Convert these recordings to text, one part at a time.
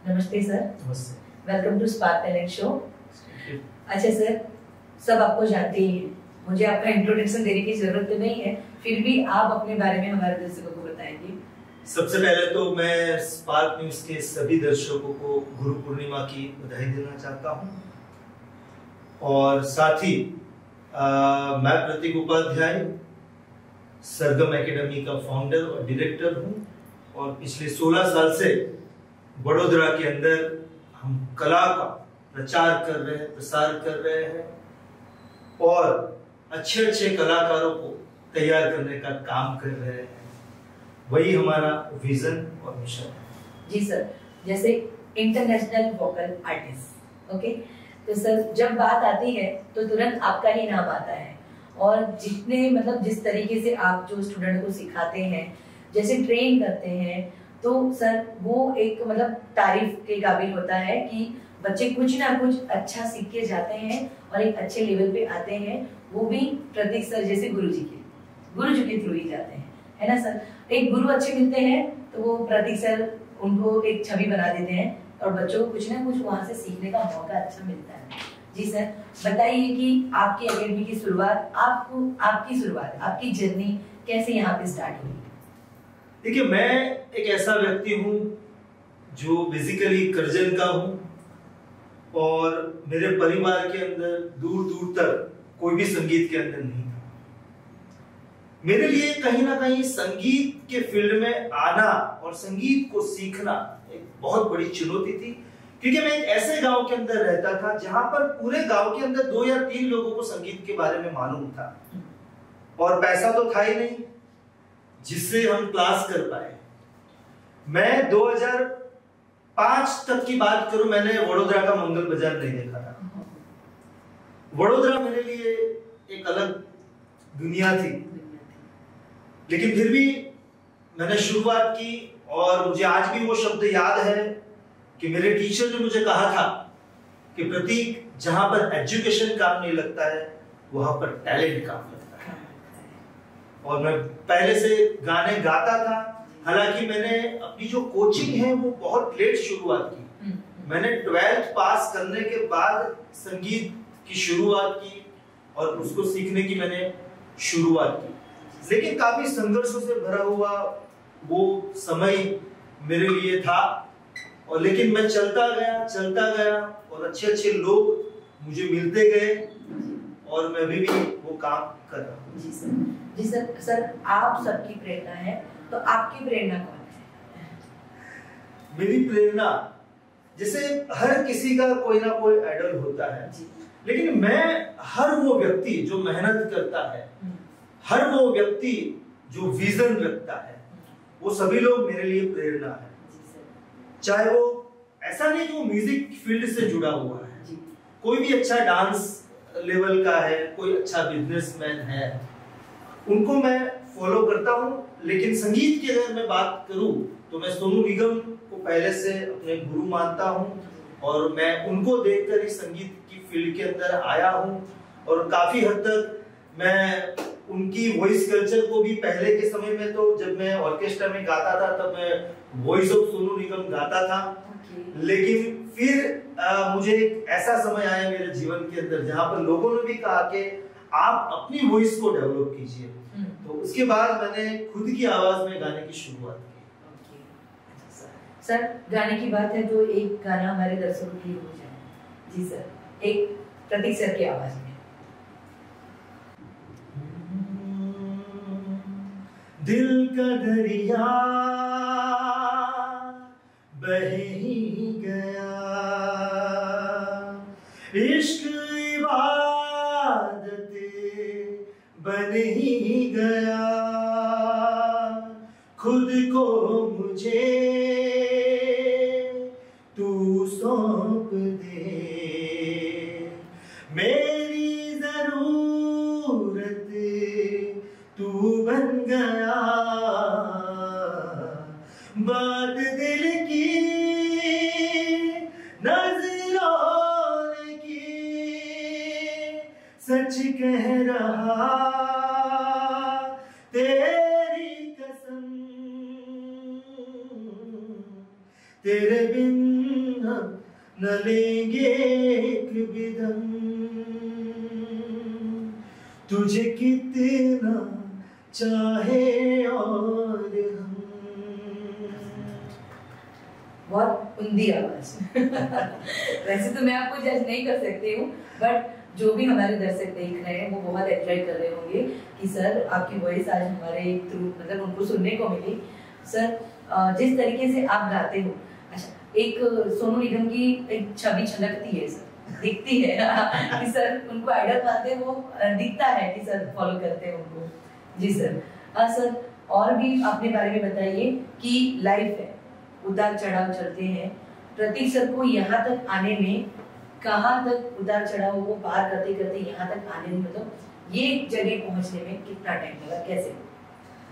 नमस्ते सर। नमस्ते। Welcome to spark talent show. अच्छा सर, सब आपको जानते ही हैं, मुझे आपका इंट्रोडक्शन देने की जरूरत तो नहीं है, फिर भी आप अपने बारे में हमारे दर्शकों को बताएंगे। सबसे पहले तो मैं स्पार्क न्यूज के सभी दर्शकों को गुरु पूर्णिमा की बधाई देना चाहता हूँ और साथ ही मैं प्रतीक उपाध्याय सरगम एकेडमी का फाउंडर और डायरेक्टर हूँ और पिछले 16 साल से वडोदरा के अंदर हम कला का प्रचार कर रहे हैं, प्रसार कर रहे हैं और अच्छे अच्छे कलाकारों को तैयार करने का काम कर रहे हैं। वही हमारा विजन और मिशन है। जी सर, जैसे इंटरनेशनल वोकल आर्टिस्ट, ओके, तो सर जब बात आती है तो तुरंत आपका ही नाम आता है और जिस तरीके से आप जो स्टूडेंट को सिखाते हैं, जैसे ट्रेन करते हैं, तो सर वो एक तारीफ के काबिल होता है कि बच्चे कुछ ना कुछ अच्छा सीख के जाते हैं और एक अच्छे लेवल पे आते हैं, वो भी प्रतीक सर जैसे गुरु जी के थ्रू ही जाते हैं, है ना सर। एक गुरु अच्छे मिलते हैं तो वो प्रतीक सर उनको एक छवि बना देते हैं और बच्चों को कुछ ना कुछ वहां से सीखने का मौका अच्छा मिलता है। जी सर, बताइए कि आपकी एकेडमी की शुरुआत, आपकी जर्नी कैसे यहाँ पे स्टार्ट हुई? देखिए, मैं एक ऐसा व्यक्ति हूँ जो बेसिकली करजन का हूँ और मेरे परिवार के अंदर दूर दूर तक कोई भी संगीत के अंदर नहीं था। मेरे लिए कहीं ना कहीं संगीत के फील्ड में आना और संगीत को सीखना एक बहुत बड़ी चुनौती थी, क्योंकि मैं एक ऐसे गांव के अंदर रहता था जहां पर पूरे गांव के अंदर 2 या 3 लोगों को संगीत के बारे में मालूम था और पैसा तो था ही नहीं जिससे हम क्लास कर पाए। मैं 2005 तक की बात करूं, मैंने वडोदरा का मंगल बाजार नहीं देखा था। वडोदरा मेरे लिए एक अलग दुनिया थी, लेकिन फिर भी मैंने शुरुआत की और मुझे आज भी वो शब्द याद है कि मेरे टीचर ने मुझे कहा था कि प्रतीक, जहां पर एजुकेशन काम नहीं लगता है वहां पर टैलेंट काम लगता है। और मैं पहले से गाने गाता था, हालांकि मैंने अपनी जो कोचिंग है वो बहुत लेट शुरुआत की। मैंने 12th पास करने के बाद संगीत की शुरुआत की और उसको सीखने की मैंने शुरुआत की, लेकिन काफी संघर्षों से भरा हुआ वो समय मेरे लिए था। और लेकिन मैं चलता गया और अच्छे अच्छे लोग मुझे मिलते गए और मैं भी वो काम कर रहा हूँ। जी सर, आप सबकी प्रेरणा है, तो आपकी प्रेरणा कौन है? मेरी प्रेरणा, जैसे हर किसी का कोई ना कोई आइडल होता है, लेकिन मैं हर वो व्यक्ति जो मेहनत करता है, हर वो व्यक्ति जो विजन रखता है, वो सभी लोग मेरे लिए प्रेरणा है। चाहे वो ऐसा नहीं कि वो म्यूजिक फील्ड से जुड़ा हुआ है, कोई भी अच्छा डांस लेवल का है, कोई अच्छा बिजनेसमैन है, उनको मैं फॉलो करता हूँ। लेकिन संगीत की अगर मैं बात करूँ तो मैं सोनू निगम को पहले से अपने गुरु मानता हूँ और मैं उनको देखकर ही संगीत की फील्ड के अंदर आया हूँ और काफी हद तक मैं उनकी वॉइस कल्चर को भी, पहले के समय में तो जब मैं ऑर्केस्ट्रा में गाता था तब मैं वॉइस ऑफ सोनू निगम गाता था, लेकिन फिर मुझे एक ऐसा समय आया मेरे जीवन के अंदर जहां पर लोगों ने भी कहा कि आप अपनी वॉइस को डेवलप कीजिए, तो उसके बाद मैंने खुद की आवाज में गाने की शुरुआत की। सर, गाने की बात है तो एक गाना हमारे दर्शकों के लिए हो जाए। जी सर, एक प्रतीक सर की आवाज में। दिल का दरिया बह ही गया, इश्क इबादत बन ही गया, खुद को मुझे तू सौंप दे, मेरी जरूरत तू बन गया, बात दिल की नजरों की सच कह रहा, तेरी कसम तेरे बिन न लेंगे एक भी दम, तुझे कितना चाहे और हम। बहुत उम्दी आवाज। वैसे तो मैं आपको जज नहीं कर सकती हूँ, बट जो भी हमारे दर्शक देख रहे हैं वो बहुत एंजॉय कर रहे होंगे कि सर आपकी वॉइस आज हमारे थ्रू मतलब उनको सुनने को मिली। सर जिस तरीके से आप गाते हो, अच्छा एक सोनू निगम की एक छवि छलकती है सर, दिखती है कि सर उनको आइडल मानते हैं, वो दिखता है कि सर फॉलो करते हैं उनको। जी सर। सर और भी अपने बारे में बताइए कि लाइफ है, उतार चढ़ाव चलते हैं, प्रतीक सर को यहाँ तक आने में कहाँ तक उतार चढ़ाव वो पार करते करते यहाँ तक आने में, मतलब ये जगह पहुंचने में कितना टाइम लगा, कैसे?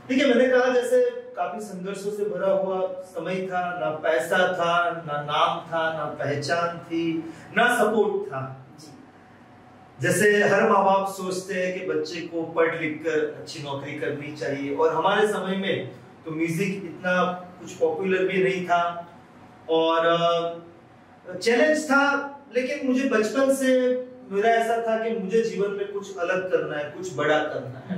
ठीक है, मैंने कहा जैसे काफी संघर्षों से भरा हुआ समय था, ना पैसा था, ना नाम था, ना पहचान थी, ना सपोर्ट था। जैसे हर माँ बाप सोचते हैं कि बच्चे को पढ़ लिख कर अच्छी नौकरी करनी चाहिए, और हमारे समय में तो म्यूजिक इतना कुछ पॉपुलर भी नहीं था और चैलेंज था। लेकिन मुझे बचपन से मेरा ऐसा था कि मुझे जीवन में कुछ अलग करना है, कुछ बड़ा करना है।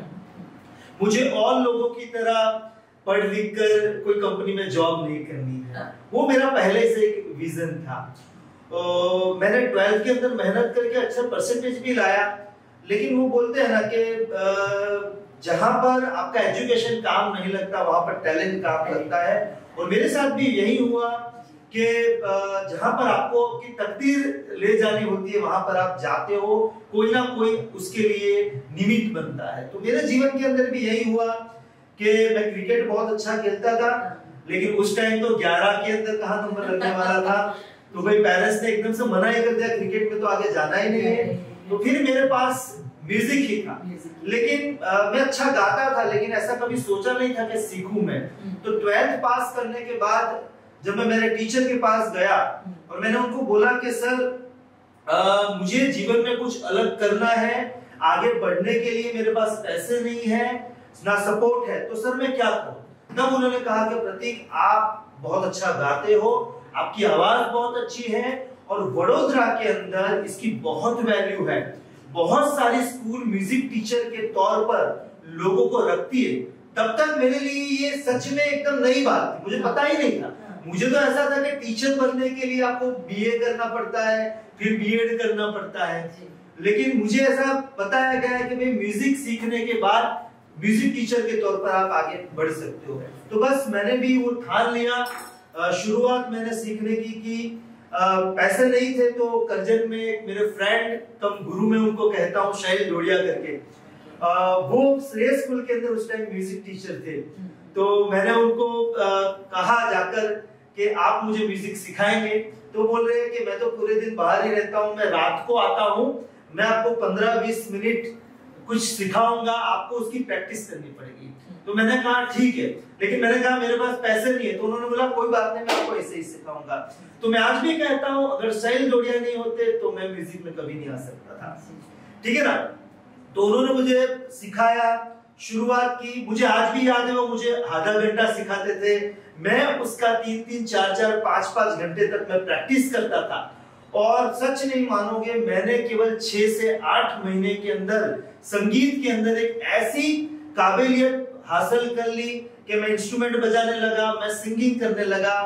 मुझे और लोगों की तरह पढ़ लिख कर कोई कंपनी में जॉब नहीं करनी है, वो मेरा पहले से एक विजन था। मैंने 12th के अंदर मेहनत करके अच्छा परसेंटेज भी लाया, लेकिन वो बोलते हैं ना कि जहां पर आपका एजुकेशन काम नहीं लगता वहां पर टैलेंट काम लगता है। और मेरे साथ भी यही हुआ कि जहां पर आपको की तकदीर ले जानी होती है वहां पर आप जाते हो, कोई ना कोई उसके लिए निमित्त बनता है। तो मेरे जीवन के अंदर भी यही हुआ कि मैं क्रिकेट बहुत अच्छा खेलता था, लेकिन उस टाइम तो 11 के अंदर कहाँ नंबर लगने वाला था, तो भाई पेरेंट्स ने एकदम से मना ही कर दिया, क्रिकेट में तो आगे जाना ही नहीं है। तो फिर मेरे पास म्यूजिक ही था, लेकिन मैं अच्छा गाता था, लेकिन ऐसा कभी सोचा नहीं था कि सीखूं मैं। तो 12th पास करने के बाद जब मैं मेरे टीचर के पास गया और मैंने उनको बोला कि सर मुझे जीवन में कुछ अलग करना है, आगे बढ़ने के लिए मेरे पास पैसे नहीं है, ना सपोर्ट है, तो सर मैं क्या करूं? तब उन्होंने कहा कि प्रतीक आप बहुत अच्छा गाते हो, आपकी आवाज बहुत अच्छी है और वडोदरा के अंदर इसकी बहुत वैल्यू है। बहुत सारे स्कूल म्यूजिक टीचर के तौर पर लोगों को रखती है। तब तक मेरे लिए ये सच में एकदम नई बात थी, मुझे पता ही नहीं था। मुझे तो ऐसा था कि टीचर बनने के लिए आपको बीए करना पड़ता है, फिर बीएड करना पड़ता है, लेकिन मुझे ऐसा बताया गया है कि भाई म्यूजिक सीखने के बाद म्यूजिक टीचर के तौर पर आप आगे बढ़ सकते हो। तो बस मैंने भी वो ठान लिया। शुरुआत मैंने सीखने की पैसे नहीं थे, तो करजन में एक मेरे फ्रेंड कम गुरु में उनको कहता हूँ, शैल डोडिया करके, वो श्रेय स्कूल के अंदर उस टाइम म्यूजिक टीचर थे। तो मैंने उनको कहा जाकर कि आप मुझे म्यूजिक सिखाएंगे, तो बोल रहे हैं कि मैं तो पूरे दिन बाहर ही रहता हूँ, मैं रात को आता हूँ, मैं आपको 15-20 मिनट कुछ सिखाऊंगा, आपको उसकी प्रैक्टिस करनी पड़ेगी। तो मैंने कहा ठीक है, लेकिन मैंने कहा मेरे पास पैसे नहीं है। तो उन्होंने बोला कोई बात नहीं, मैं आपको ऐसे ही सिखाऊंगा। तो मैं आज भी कहता हूँ अगर शैल डोडिया नहीं होते तो मैं म्यूजिक में कभी नहीं आ सकता था, ठीक है ना। तो उन्होंने मुझे सिखाया, शुरुआत की। मुझे आज भी याद है वो मुझे आधा घंटा सिखाते थे, मैं उसका 3-3, 4-4, 5-5 घंटे तक मैं प्रैक्टिस करता था। और सच नहीं मानोगे, मैंने केवल 6 से 8 महीने के अंदर संगीत के अंदर एक ऐसी काबिलियत हासिल कर ली कि मैं इंस्ट्रूमेंट बजाने लगा, मैं सिंगिंग करने लगा।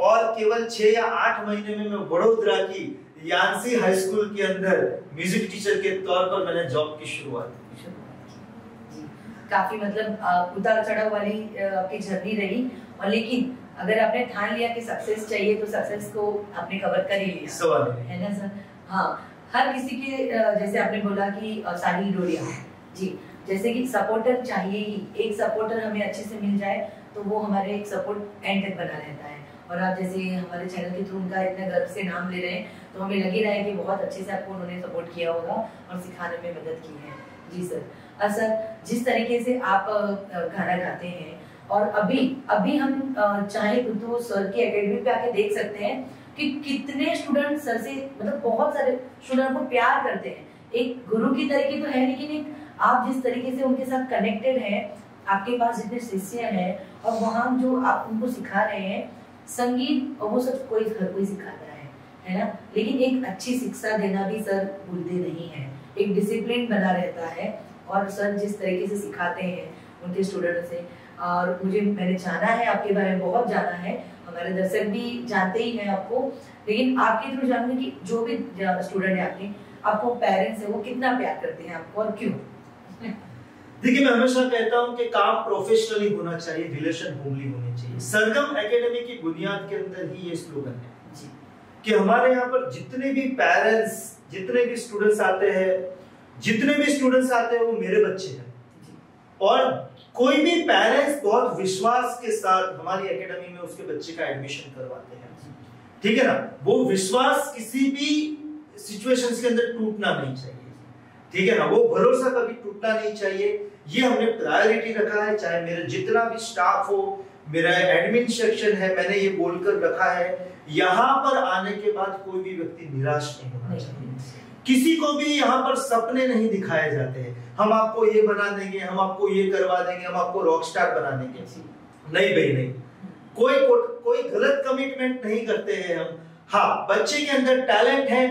और केवल 6 या 8 महीने में मैं वडोदरा की यानसी हाई स्कूल के अंदर म्यूजिक टीचर के तौर पर मैंने जॉब की शुरुआत की। काफी मतलब उतार चढ़ाव वाली आपकी जर्नी रही, और लेकिन अगर आपने ठान लिया कि सक्सेस चाहिए तो सक्सेस को आपने कवर कर ही लिया, सवाल है ना सर। हाँ, हर किसी के जैसे आपने बोला कि साहिल डोडिया जी, जैसे कि सपोर्टर चाहिए ही, एक सपोर्टर हमें अच्छे से मिल जाए तो वो हमारे एक सपोर्ट एंड तक बना रहता है। और आप जैसे हमारे चैनल के थ्रू उनका इतना गर्व से नाम ले रहे हैं, तो हमें लग ही रहा है कि बहुत अच्छे से आपको उन्होंने सपोर्ट किया होगा और सिखाने में मदद की है। जी सर। सर जिस तरीके से आप गाना गाते हैं, और अभी हम चाहे तो सर की एकेडमी पे आके देख सकते हैं कि कितने स्टूडेंट सर से मतलब बहुत सारे स्टूडेंट को प्यार करते हैं। एक गुरु की तरीके तो है, लेकिन एक आप जिस तरीके से उनके साथ कनेक्टेड हैं, आपके पास जितने शिष्य हैं और वहाँ जो आप उनको सिखा रहे हैं संगीत, और वो सब कोई हर कोई सिखाता है, है ना। लेकिन एक अच्छी शिक्षा देना भी सर भूलते नहीं है, एक डिसिप्लिन बना रहता है। और सर जिस तरीके से सिखाते हैं उनके स्टूडेंट से, और मैंने जाना है आपके बारे में, बहुत जाना है, हमारे दर्शक भी जानते ही हैं आपको, लेकिन आपके थ्रू जानने की जो भी स्टूडेंट है आपको पेरेंट्स है वो कितना प्यार करते हैं आपको और क्यों? देखिए, मैं हमेशा कहता हूं कि काम प्रोफेशनली होना चाहिए, रिलेशन होमली होने चाहिए। सरगम एकेडमी की बुनियाद के अंदर ही ये स्लोगन है जी, कि हमारे यहाँ पर जितने भी पेरेंट्स, जितने भी स्टूडेंट्स आते हैं वो मेरे बच्चे हैं। और कोई भी पेरेंट्स बहुत विश्वास के साथ हमारी एकेडमी में उसके बच्चे का एडमिशन करवाते हैं, ठीक है ना। वो विश्वास किसी भी सिचुएशंस के अंदर टूटना नहीं चाहिए, ठीक है ना। वो भरोसा कभी टूटना नहीं चाहिए, ये हमने प्रायोरिटी रखा है। चाहे मेरा जितना भी स्टाफ हो, मेरा एडमिन सेक्शन है, मैंने ये बोलकर रखा है यहाँ पर आने के बाद कोई भी व्यक्ति निराश नहीं होना चाहिए। किसी को भी यहाँ पर सपने नहीं दिखाए जाते हैं, हम आपको ये बना देंगे, हम आपको ये करवा देंगे, हम आपको रॉक स्टार बना देंगे। नहीं भाई नहीं, कोई गलत कमिटमेंट नहीं करते हैं हम। हाँ, बच्चे के अंदर टैलेंट है,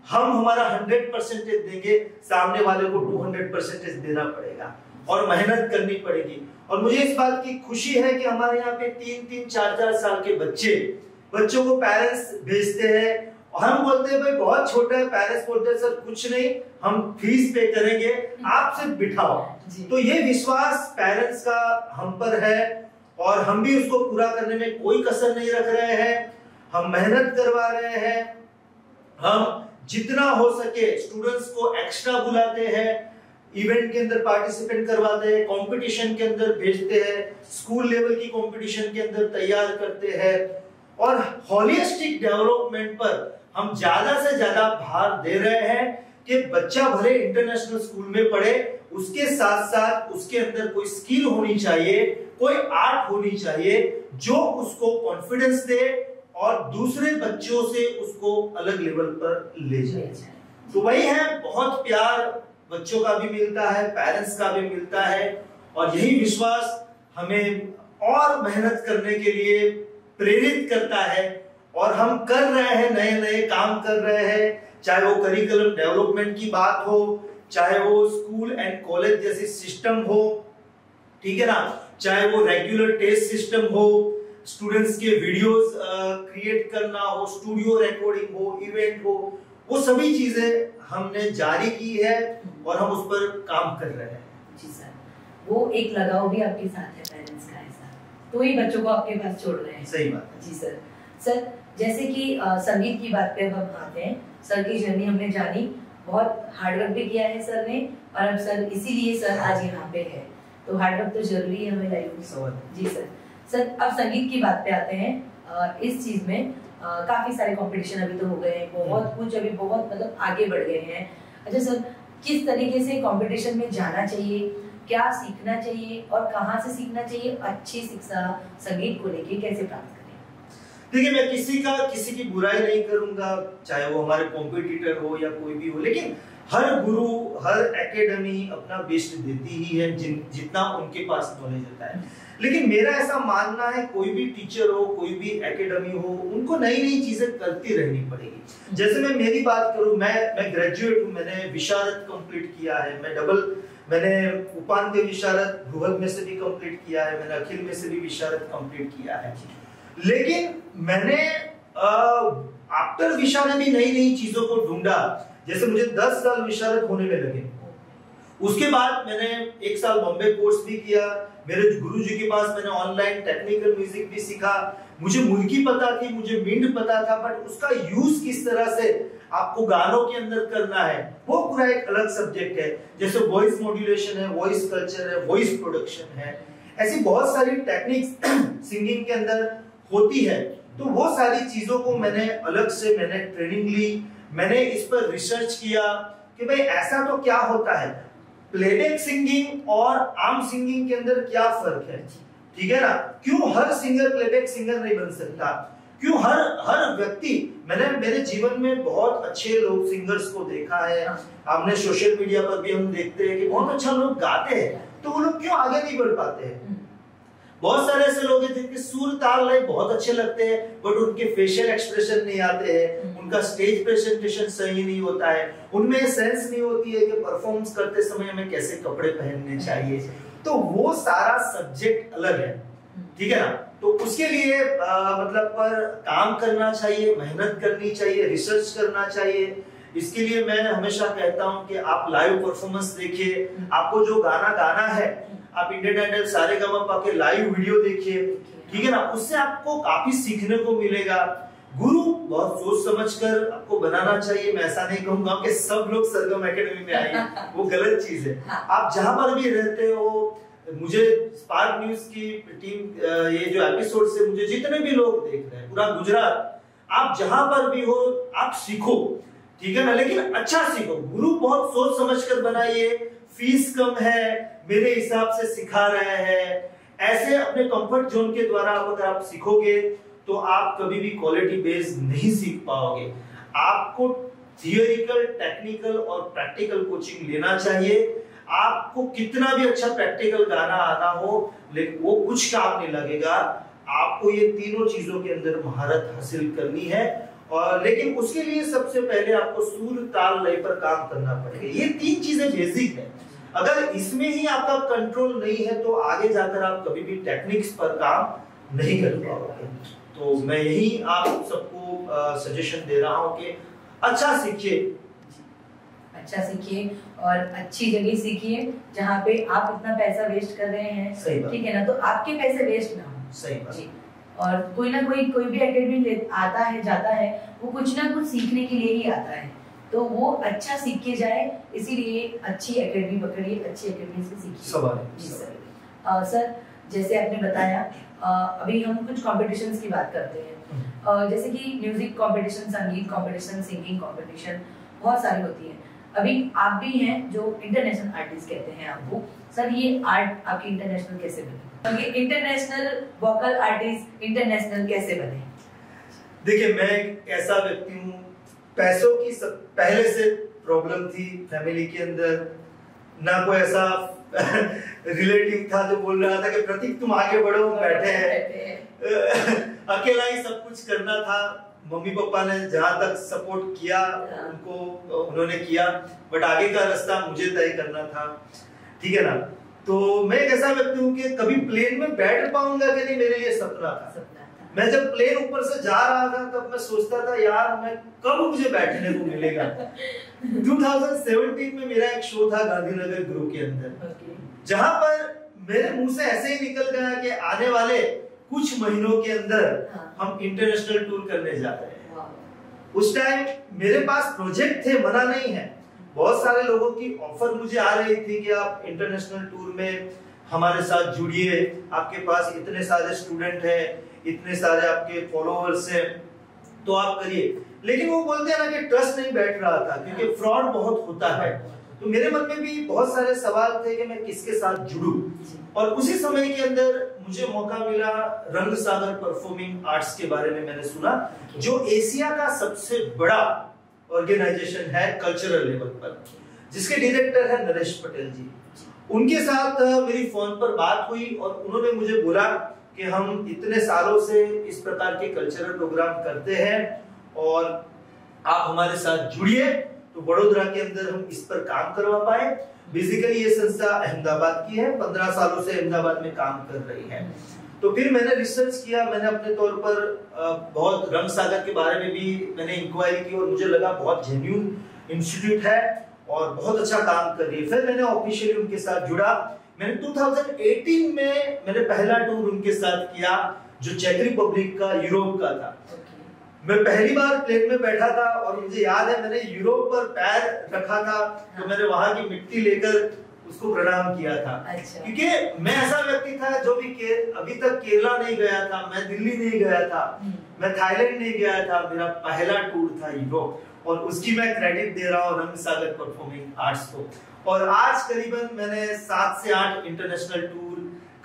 हम हमारा 100% देंगे, सामने वाले को 200% देना पड़ेगा और मेहनत करनी पड़ेगी। और मुझे इस बात की खुशी है कि हमारे यहाँ पे 3-3, 4-4 साल के बच्चों को पेरेंट्स भेजते हैं। हम बोलते हैं भाई बहुत छोटा है, पेरेंट्स बोलते हैं सर कुछ नहीं, हम फीस पे करेंगे, आप सिर्फ बिठाओ। तो ये विश्वास पेरेंट्स का हम पर है और हम भी उसको पूरा करने में कोई कसर नहीं रख रहे हैं। हम मेहनत करवा रहे हैं, हम जितना हो सके स्टूडेंट्स को एक्स्ट्रा बुलाते हैं, इवेंट के अंदर पार्टिसिपेट करवाते हैं, कंपटीशन के अंदर भेजते हैं, स्कूल लेवल की कंपटीशन के अंदर तैयार करते हैं। और होलिस्टिक डेवलपमेंट पर हम ज्यादा से ज्यादा भार दे रहे हैं कि बच्चा भले इंटरनेशनल स्कूल में पढ़े, उसके साथ साथ उसके अंदर कोई स्किल होनी चाहिए, कोई आर्ट होनी चाहिए जो उसको कॉन्फिडेंस दे और दूसरे बच्चों से उसको अलग लेवल पर ले जाए। तो वही है, बहुत प्यार बच्चों का भी मिलता है, पेरेंट्स का भी मिलता है, और यही विश्वास हमें और मेहनत करने के लिए प्रेरित करता है। और हम कर रहे हैं, नए नए काम कर रहे हैं, चाहे वो करिकुलम डेवलपमेंट की बात हो, चाहे वो स्कूल एंड कॉलेज जैसी सिस्टम हो, ठीक है ना, चाहे वो रेगुलर टेस्ट सिस्टम हो, स्टूडेंट्स के वीडियोस क्रिएट करना हो, स्टूडियो रिकॉर्डिंग हो, इवेंट हो, वो सभी चीजें हमने जारी की है और हम उस पर काम कर रहे हैं। जी सर, वो एक लगाव भी आपके साथ है पेरेंट्स का, ऐसा तो ही बच्चों को आपके पास छोड़ रहे हैं। सही बात है। जी सर। सर जैसे कि संगीत की बात पे हम आते हैं, सर की जर्नी हमने जानी, बहुत हार्डवर्क भी किया है सर ने, और अब सर इसीलिए सर आज यहाँ पे है, तो हार्डवर्क तो जरूरी है हमें लाइफ में। जी सर। सर अब संगीत की बात पे आते हैं। इस चीज में काफी सारे कंपटीशन अभी तो हो गए हैं, बहुत कुछ अभी बहुत मतलब आगे बढ़ गए हैं। अच्छा सर, किस तरीके से कंपटीशन में जाना चाहिए, क्या सीखना चाहिए और कहाँ से सीखना चाहिए, अच्छी शिक्षा संगीत को लेके कैसे प्राप्त करें? देखिए, मैं किसी की बुराई नहीं करूंगा, चाहे वो हमारे कॉम्पिटिटर हो या कोई भी हो, लेकिन हर गुरु, हर एकेडमी अपना बेस्ट देती ही है जितना उनके पास नॉलेज होता है। लेकिन मेरा ऐसा मानना है, कोई भी टीचर हो, कोई भी एकेडमी हो, उनको नई नई चीजें करती रहनी पड़ेगी। जैसे मैं मेरी बात करूं, मैं ग्रेजुएट हूं, मैंने विशारद कंप्लीट किया है, मैंने उपांत्य विशारद भूगोल में से भी कंप्लीट किया है, मैंने अखिल में से भी विशारद कंप्लीट किया है। लेकिन मैंने आफ्टर विशारद भी नई नई चीजों को ढूंढा। जैसे मुझे 10 साल विशारद होने में लगे, उसके बाद मैंने 1 साल बॉम्बे कोर्स भी किया, मेरे गुरुजी के पास मैंने ऑनलाइन टेक्निकल म्यूजिक भी सीखा। मुझे मुर्गी पता थी, मुझे मिंड पता था, बट उसका यूज किस तरह से आपको गानों के अंदर करना है वो पूरा एक अलग सब्जेक्ट है। जैसे वॉइस मॉड्यूलेशन है, वॉइस कल्चर है, वॉइस प्रोडक्शन है, ऐसी बहुत सारी टेक्निक्स सिंगिंग के अंदर होती है। तो वो सारी चीजों को मैंने अलग से ट्रेनिंग ली, मैंने इस पर रिसर्च किया कि भाई ऐसा तो क्या होता है, प्लेबैक सिंगिंग और आम सिंगिंग के अंदर क्या फर्क है, ठीक है ना। क्यों हर सिंगर प्लेबैक सिंगर नहीं बन सकता, क्यों हर व्यक्ति, मैंने मेरे जीवन में बहुत अच्छे लोग सिंगर्स को देखा है, हमने सोशल मीडिया पर भी हम देखते हैं कि बहुत अच्छा लोग गाते हैं, तो वो लोग क्यों आगे नहीं बढ़ पाते हैं। बहुत सारे ऐसे लोग हैं जिनके सुर ताल लय बहुत अच्छे लगते हैं, बट उनके फेशियल एक्सप्रेशन नहीं आते हैं, उनका स्टेज प्रेजेंटेशन सही नहीं होता है, उनमें सेंस नहीं होती है कि परफॉर्मेंस करते समय हमें कैसे कपड़े पहनने चाहिए। तो वो सारा सब्जेक्ट अलग है, ठीक है ना। तो उसके लिए मतलब पर काम करना चाहिए, मेहनत करनी चाहिए, रिसर्च करना चाहिए। इसके लिए मैं हमेशा कहता हूं कि आप लाइव परफॉर्मेंस देखिए, आपको जो गाना गाना है आप इंडियन आइडल सारेगामा के लाइव वीडियो देखिए, ठीक है ना, उससे आपको काफी सीखने को मिलेगा। गुरु बहुत सोच समझकर आपको बनाना चाहिए। मैं ऐसा नहीं कहूंगा कि सब लोग सरगम एकेडमी में आइए, वो गलत चीज है। आप जहां पर भी रहते हो, मुझे स्पार्क न्यूज की टीम ये जो एपिसोड से मुझे जितने भी लोग देख रहे हैं पूरा गुजरात, आप जहां पर भी हो आप सीखो, ठीक है ना, लेकिन अच्छा सीखो। गुरु बहुत सोच समझकर बनाइए, फीस कम है, मेरे हिसाब से सिखा रहे हैं, ऐसे अपने कंफर्ट जोन के द्वारा अगर आप सीखोगे तो आप कभी भी क्वालिटी बेस्ड नहीं सीख पाओगे। आपको थियोरिकल, टेक्निकल और प्रैक्टिकल कोचिंग लेना चाहिए। आपको कितना भी अच्छा प्रैक्टिकल गाना आना हो, लेकिन वो कुछ काम नहीं लगेगा। आपको ये तीनों चीजों के अंदर महारत हासिल करनी है, और लेकिन उसके लिए सबसे पहले आपको सुर ताल लय पर काम करना पड़ेगा। ये तीन चीजें बेसिक है। अगर इसमें ही आपका कंट्रोल नहीं है तो आगे जाकर आप कभी भी टेक्निक्स पर काम नहीं कर पाओगे। तो मैं यही आप सबको सजेशन दे रहा हूँ कि अच्छा सीखिए, अच्छा सीखिए और अच्छी जगह सीखिए जहाँ पे आप इतना पैसा वेस्ट कर रहे हैं, ठीक है ना, तो आपके पैसे वेस्ट ना हो। सही बात जी। और कोई ना कोई भी एकेडमी आता है जाता है, वो कुछ ना कुछ सीखने के लिए ही आता है, तो वो अच्छा सीख के जाए, इसीलिए अच्छी एकेडमी पकड़िए, अच्छी एकेडमी से सीखिए। जी सर। सर जैसे आपने बताया, अभी हम कुछ कॉम्पिटिशन्स की बात करते हैं, जैसे कि म्यूजिक कॉम्पिटिशन, संगीत कॉम्पिटिशन, सिंगिंग कॉम्पिटिशन बहुत सारी होती है। अभी आप भी हैं जो इंटरनेशनल आर्टिस्ट कहते हैं आपको, सर ये आर्ट आपकी इंटरनेशनल कैसे बने? ये इंटरनेशनल वोकल आर्टिस्ट इंटरनेशनल कैसे बने? देखिए, मैं एक ऐसा व्यक्ति हूँ, पैसों की पहले से प्रॉब्लम थी फैमिली के अंदर, ना कोई ऐसा रिलेटिव था जो बोल रहा था कि प्रतीक तुम आगे बढ़ो, बैठे हैं। अकेला ही सब कुछ करना था। मम्मी पापा ने जहां तक सपोर्ट किया उन्होंने किया, बट आगे का रास्ता मुझे तय करना था, ठीक है ना। तो मैं एक ऐसा व्यक्ति हूँ कि कभी प्लेन में बैठ पाऊंगा कि नहीं, मेरे लिए सपना था। मैं जब प्लेन ऊपर से जा रहा था तब मैं सोचता था यार मैं कब मुझे बैठने को मिलेगा। 2017 में मेरा एक शो था गांधीनगर ग्रुप के अंदर, जहां पर मेरे मुंह से ऐसे ही निकल गया कि आने वाले कुछ महीनों के अंदर हम इंटरनेशनल टूर करने जा रहे हैं। उस टाइम मेरे पास प्रोजेक्ट थे, मना नहीं है, बहुत सारे लोगों की ऑफर मुझे आ रही थी कि आप इंटरनेशनल टूर में हमारे साथ जुड़िए, आपके पास इतने सारे स्टूडेंट हैं, इतने सारे आपके फॉलोअर्स हैं, तो आप करिए। लेकिन वो बोलते हैं ना कि ट्रस्ट नहीं बैठ रहा था, क्योंकि फ्रॉड बहुत होता है। तो मेरे मन में भी बहुत सारे सवाल थे कि मैं किसके साथ जुड़ूं, और उसी समय के अंदर मुझे मौका मिला रंग सागर परफॉर्मिंग आर्ट्स के बारे में मैंने सुना, जो एशिया का सबसे बड़ा ऑर्गेनाइजेशन है कल्चरल लेवल पर, जिसके डायरेक्टर है नरेश पटेल जी। उनके साथ मेरी फोन पर बात हुई और उन्होंने मुझे बोला कि हम इतने सालों से इस प्रकार के कल्चरल प्रोग्राम करते हैं और आप हमारे साथ जुड़िए, तो वडोदरा के अंदर हम इस पर काम करवा पाए। बेसिकली ये संस्था अहमदाबाद की है, 15 सालों से अहमदाबाद में काम कर रही है। तो फिर मैंने रिसर्च किया, मैंने अपने तौर पर बहुत रंग सागर के बारे में भी मैंने इंक्वायरी की और मुझे लगा बहुत जेन्युइन इंस्टीट्यूट है और बहुत अच्छा काम कर रही है। फिर मैंने ऑफिशियली उनके साथ जुड़ा। मैंने 2018 में मैंने पहला टूर उनके साथ किया, जो चेक रिपब्लिक का, यूरोप का था। मैं पहली बार प्लेन में बैठा था और मुझे याद है मैंने यूरोप पर पैर रखा था, तो मैंने वहां की मिट्टी लेकर उसको प्रणाम किया था। क्योंकि मैं ऐसा व्यक्ति था जो भी अभी तक केरला नहीं गया था, मैं दिल्ली नहीं गया था, मैं थाईलैंड नहीं गया था, मेरा पहला टूर था यूरोप, और उसकी मैं क्रेडिट दे रहा हूँ रंग सागर परफॉर्मिंग आर्ट्स को। और आज करीबन मैंने 7 से 8 इंटरनेशनल टूर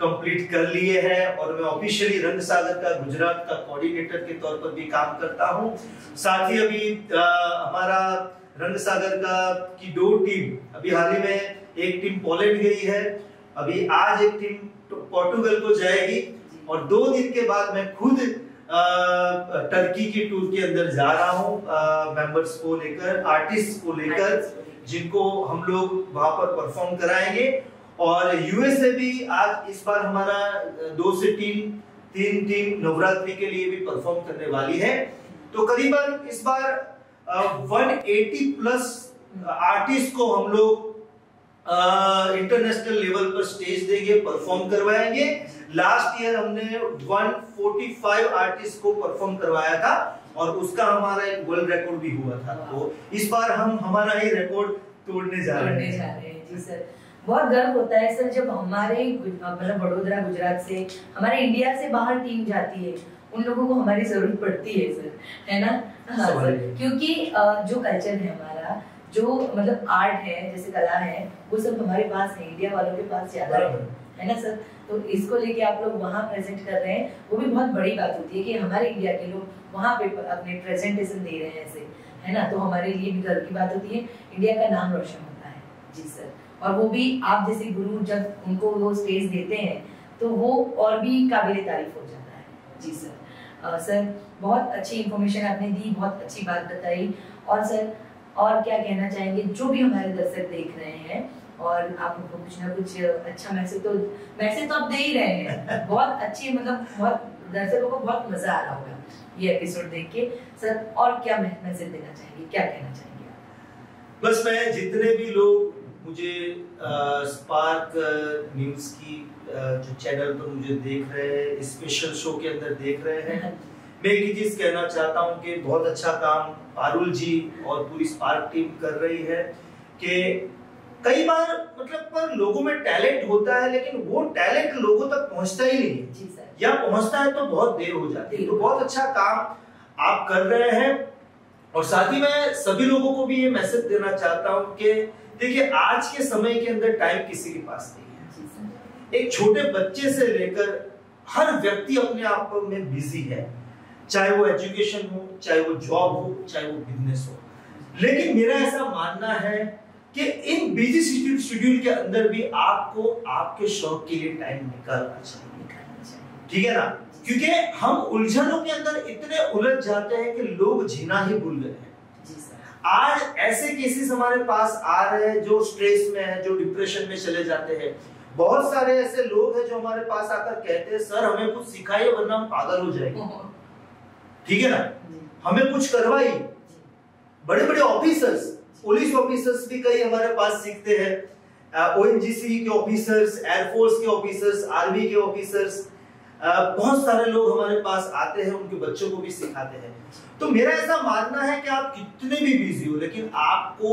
कंप्लीट कर लिए हैं और मैं ऑफिशियली रंग सागर का गुजरात का कोऑर्डिनेटर के तौर पर भी काम करता हूं। साथ ही अभी हमारा रंग सागर की 2 टीम, अभी हाल ही में एक टीम पोलैंड गई है, अभी आज एक टीम पोर्टुगल को जाएगी और 2 दिन के बाद मैं खुद टर्की की टूर के अंदर जा रहा हूँ, मेंबर्स को लेकर, आर्टिस्ट को लेकर, जिनको हम लोग वहां पर परफॉर्म कराएंगे। और यूएसए भी आज इस बार हमारा 2 से 3 टीम नवरात्रि के लिए भी परफॉर्म करने वाली है। तो करीबन इस बार 180 प्लस आर्टिस्ट को हम लोग इंटरनेशनल लेवल पर स्टेज देंगे, परफॉर्म करवाएंगे। लास्ट ईयर हमने 145 आर्टिस्ट को परफॉर्म करवाया था और उसका हमारा एक वर्ल्ड रिकॉर्ड भी हुआ था। तो इस बार हम हमारा ही रिकॉर्ड तोड़ने जा रहे हैं। जी सर, बहुत गर्व होता है सर जब हमारे मतलब वडोदरा गुजरात से, हमारे इंडिया से बाहर टीम जाती है, उन लोगों को हमारी जरूरत पड़ती है सर, है ना? हाँ सर, क्योंकि जो कल्चर है हमारा, जो मतलब आर्ट है, जैसे कला है, वो सब हमारे पास है, इंडिया वालों के पास ज्यादा है ना सर? तो इसको लेके आप लोग वहाँ प्रेजेंट कर रहे हैं, वो भी बहुत बड़ी बात होती है कि हमारे इंडिया के लोग वहाँ पे अपने प्रेजेंटेशन दे रहे हैं ऐसे, है ना? तो हमारे लिए भी गर्व की बात होती है, इंडिया का नाम रोशन होता है। जी सर, और वो भी आप जैसे गुरु जब उनको वो स्टेज देते हैं तो वो और भी काबिल तारीफ हो जाता है। जी सर, सर बहुत अच्छी इंफॉर्मेशन आपने दी, बहुत अच्छी बात बताई। और सर और क्या कहना चाहेंगे जो भी हमारे दर्शक देख रहे हैं, और आप उनको कुछ ना कुछ अच्छा मैसेज तो आप दे ही रहे हैं, बहुत अच्छी, मतलब बहुत दर्शकों को बहुत मजा आ रहा होगा ये एपिसोड देख के। सर और क्या मैसेज देना चाहेंगे, क्या कहना चाहेंगे आप? बस मैं जितने भी लोग मुझे स्पार्क न्यूज की जो चैनल पर मुझे देख रहे हैं, स्पेशल शो के अंदर देख रहे हैं, मैं एक ही चीज कहना चाहता हूं कि बहुत अच्छा काम पारुल जी और पूरी स्पार्क टीम कर रही है। कि कई बार मतलब पर लोगों में टैलेंट होता है, लेकिन वो टैलेंट लोगों तक पहुंचता ही नहीं है, या पहुंचता है तो बहुत देर हो जाती है। तो बहुत अच्छा काम आप कर रहे हैं। और साथ ही मैं सभी लोगों को भी ये मैसेज देना चाहता हूँ कि देखिए, आज के समय के अंदर टाइम किसी के पास नहीं है। एक छोटे बच्चे से लेकर हर व्यक्ति अपने आप में बिजी है, चाहे वो एजुकेशन हो, चाहे वो जॉब हो, चाहे वो बिजनेस हो। लेकिन मेरा ऐसा मानना है कि इन बिजी शेड्यूल के अंदर भी आपको आपके शौक के लिए टाइम निकालना चाहिए, ठीक है ना? क्योंकि हम उलझनों के अंदर इतने उलझ जाते हैं कि लोग जीना ही भूल गए हैं। आज ऐसे केसेस हमारे पास आ रहे हैं जो स्ट्रेस में है, जो डिप्रेशन में चले जाते हैं। बहुत सारे ऐसे लोग हैं जो हमारे पास आकर कहते हैं, सर हमें कुछ सिखाइए वरना हम पागल हो जाएंगे, ठीक है ना? हमें कुछ करवाइए। बड़े बड़े ऑफिसर्स, पुलिस ऑफिसर्स भी कई हमारे पास सीखते हैं, ओएनजीसी के ऑफिसर्स, एयरफोर्स के ऑफिसर्स, आर्मी के ऑफिसर्स, बहुत सारे लोग हमारे पास आते हैं, उनके बच्चों को भी सिखाते हैं। तो मेरा ऐसा मानना है कि आप कितने भी बिजी हो, लेकिन आपको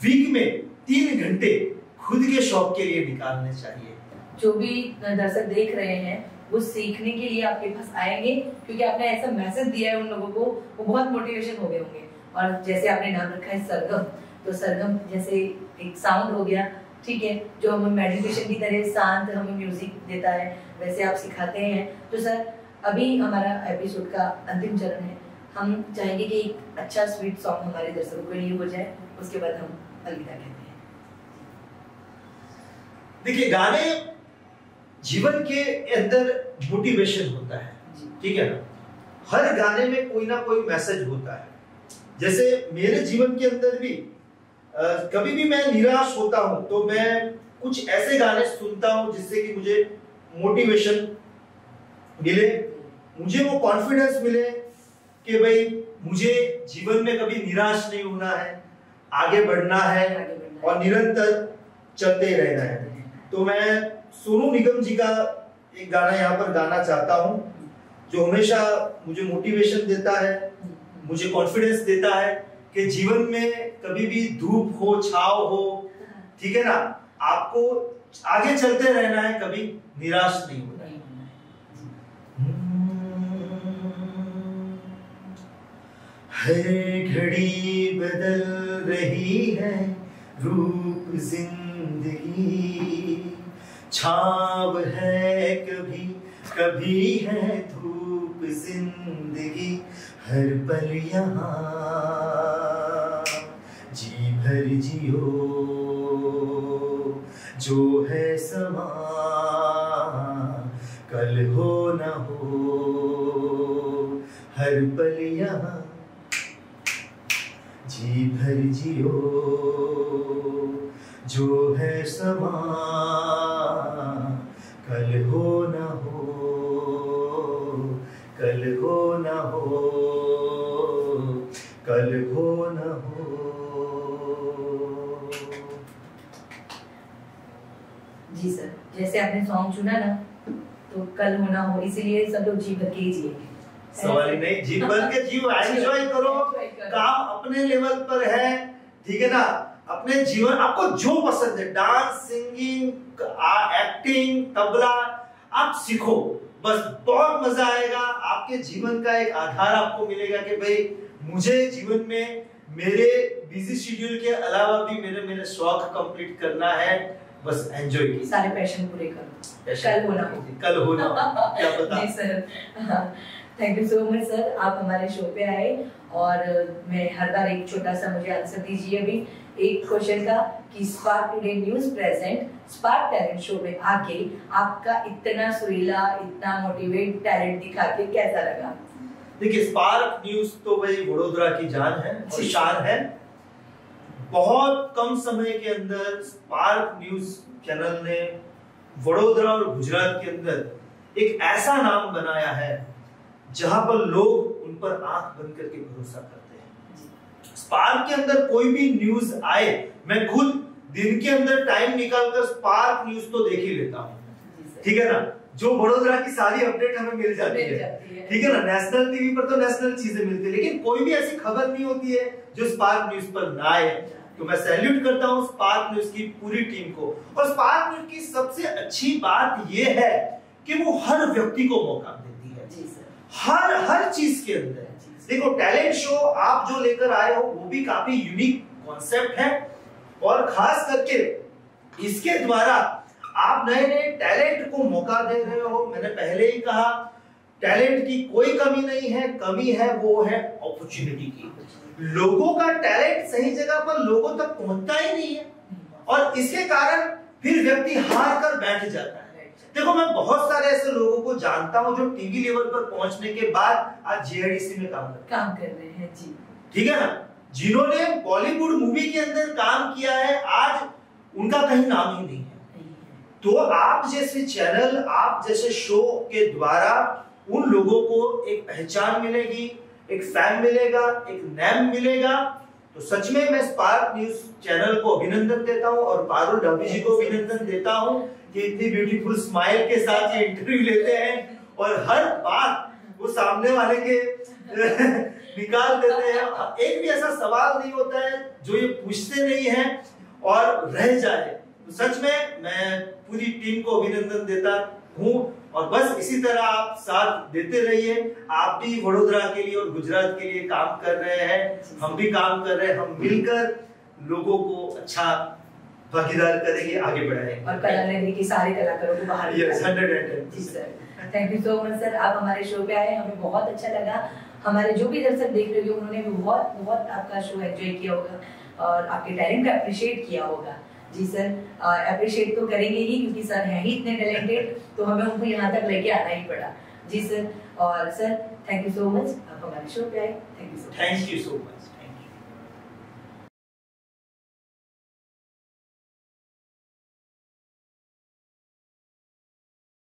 वीक में 3 घंटे खुद के शौक के लिए निकालने चाहिए। जो भी दर्शक देख रहे हैं वो सीखने के लिए आपके पास आएंगे, क्योंकि आपने ऐसा मैसेज दिया है उन लोगों को, वो बहुत मोटिवेशन हो गए होंगे। और जैसे आपने नाम रखा है सरगम, तो सरगम जैसे एक साउंड हो गया, ठीक है, जो हमें मेडिटेशन की तरह शांत हमें म्यूजिक देता है, वैसे आप सिखाते हैं। तो सर अभी हमारा एपिसोड का अंतिम चरण है, हम चाहेंगे कि एक अच्छा स्वीट सॉन्ग हमारे दर्शकों के लिए हो जाए, उसके बाद हम अलविदा कहते हैं। देखिए, गाने जीवन के अंदर मोटिवेशन होता है, ठीक है ना? हर गाने में कोई ना कोई मैसेज होता है। जैसे मेरे जीवन के अंदर भी कभी भी मैं निराश होता हूं तो मैं कुछ ऐसे गाने सुनता हूं जिससे कि मुझे मोटिवेशन मिले, मुझे वो कॉन्फिडेंस मिले कि भाई मुझे जीवन में कभी निराश नहीं होना है, आगे बढ़ना है और निरंतर चलते रहना है। तो मैं सोनू निगम जी का एक गाना यहाँ पर गाना चाहता हूँ, जो हमेशा मुझे मोटिवेशन देता है, मुझे कॉन्फिडेंस देता है कि जीवन में कभी भी धूप हो, छाव हो, ठीक है ना, आपको आगे चलते रहना है, कभी निराश नहीं होना है। हर घड़ी बदल रही है रूप जिंदगी, छाव है कभी कभी है धूप जिंदगी, हर पल यहाँ जी भर जियो, जो है समा कल हो ना हो हर पल यहाँ जी भर जियो जो है समा कल हो ना हो कल हो ना हो कल हो ना हो। जी सर, जैसे आपने सॉन्ग चुना ना तो कल होना हो, इसीलिए सब लोग जी भर के ही जिएंगे। सवाल ही नहीं, जी भर के जियो, एंजॉय करो, काम अपने लेवल पर है, ठीक है ना। अपने जीवन आपको जो पसंद है, डांस, सिंगिंग, एक्टिंग, तबला, आप सीखो, बस बहुत मजा आएगा। आपके जीवन का एक आधार आपको मिलेगा कि भाई मुझे जीवन में मेरे बिजी शेड्यूल के अलावा भी मेरे शौक कंप्लीट करना है, बस एंजॉय कीजिए, सारे पैशन पूरे करो, कल होना हो, कल होना क्या पता। जी sir, thank you so much sir, आप हमारे शो पे आए और मैं हर बार एक छोटा सा मुझे आंसर दीजिए अभी एक क्वेश्चन का कि spark today news present spark talent show में आके आपका इतना सुरीला, इतना मोटिवेट टैलेंट दिखा के कैसा लगा? देखिए, स्पार्क न्यूज तो भाई वडोदरा की जान है और शान है। बहुत कम समय के अंदर स्पार्क न्यूज चैनल ने वडोदरा और गुजरात के अंदर एक ऐसा नाम बनाया है जहां पर लोग उन पर आंख बंद करके भरोसा करते हैं। स्पार्क के अंदर कोई भी न्यूज आए, मैं खुद दिन के अंदर टाइम निकालकर स्पार्क न्यूज तो देख ही लेता हूँ, ठीक है ना। जो वडोदरा की सारी अपडेट हमें मिल जाती है, ठीक है ना। नेशनल टीवी पर तो नेशनल चीजें मिलती है, लेकिन कोई भी ऐसी खबर नहीं होती है जो स्पार्क न्यूज पर ना आए। तो मैं सैल्यूट करता हूँ स्पार्क न्यूज की पूरी टीम को। और स्पार्क न्यूज की सबसे अच्छी बात यह है कि वो हर व्यक्ति को मौका देती है, हर चीज के अंदर। देखो, टैलेंट शो आप जो लेकर आए हो वो भी काफी यूनिक कॉन्सेप्ट है, और खास करके इसके द्वारा आप नए नए टैलेंट को मौका दे रहे हो। मैंने पहले ही कहा, टैलेंट की कोई कमी नहीं है, कमी है वो है अपॉर्चुनिटी की। लोगों का टैलेंट सही जगह पर लोगों तक पहुंचता ही नहीं है, और इसके कारण फिर व्यक्ति हार कर बैठ जाता है। देखो, मैं बहुत सारे ऐसे लोगों को जानता हूं जो टीवी लेवल पर पहुंचने के बाद आज जेआईडीसी में काम कर रहे हैं जी, ठीक है ना। जिन्होंने बॉलीवुड मूवी के अंदर काम किया है, आज उनका कहीं नाम ही नहीं है। तो आप जैसे चैनल, आप जैसे शो के द्वारा उन लोगों को एक पहचान मिलेगी, एक फैन मिलेगा, एक नेम मिलेगा। तो सच में मैं स्पार्क न्यूज चैनल को अभिनंदन देता हूं और पारुल ढाबी जी को अभिनंदन देता हूं कि इतनी ब्यूटीफुल स्माइल के साथ ये इंटरव्यू लेते हैं और हर बात वो सामने वाले के निकाल देते हैं। एक भी ऐसा सवाल नहीं होता है जो ये पूछते नहीं है और रह जाए। तो सच में मैं पूरी टीम को अभिनंदन देता हूं, और बस इसी तरह आप साथ देते रहिए। आप भी वडोदरा के लिए और गुजरात के लिए काम कर रहे हैं, हम भी काम कर रहे हैं। हम मिलकर लोगों को अच्छा भागीदार करेंगे, आगे बढ़ाएंगे और कला नगरी के सारे कलाकारों को बाहर। यस, 110। जी sir, thank you so much sir, आप हमारे शो पे आए, हमें बहुत अच्छा लगा। हमारे जो भी दर्शक देख रहे होंगे उन्होंने भी बहुत आपका शो एंजॉय किया होगा और आपके टैलेंट को अप्रिशिएट किया होगा। जी सर, अप्रिशिएट तो करेंगे ही क्योंकि सर हैं ही इतने टैलेंटेड, तो हमें उनको यहाँ तक लेके आना ही पड़ा। जी सर, और sir thank you so much, आप हमारे शो पे आए। Thank you so much.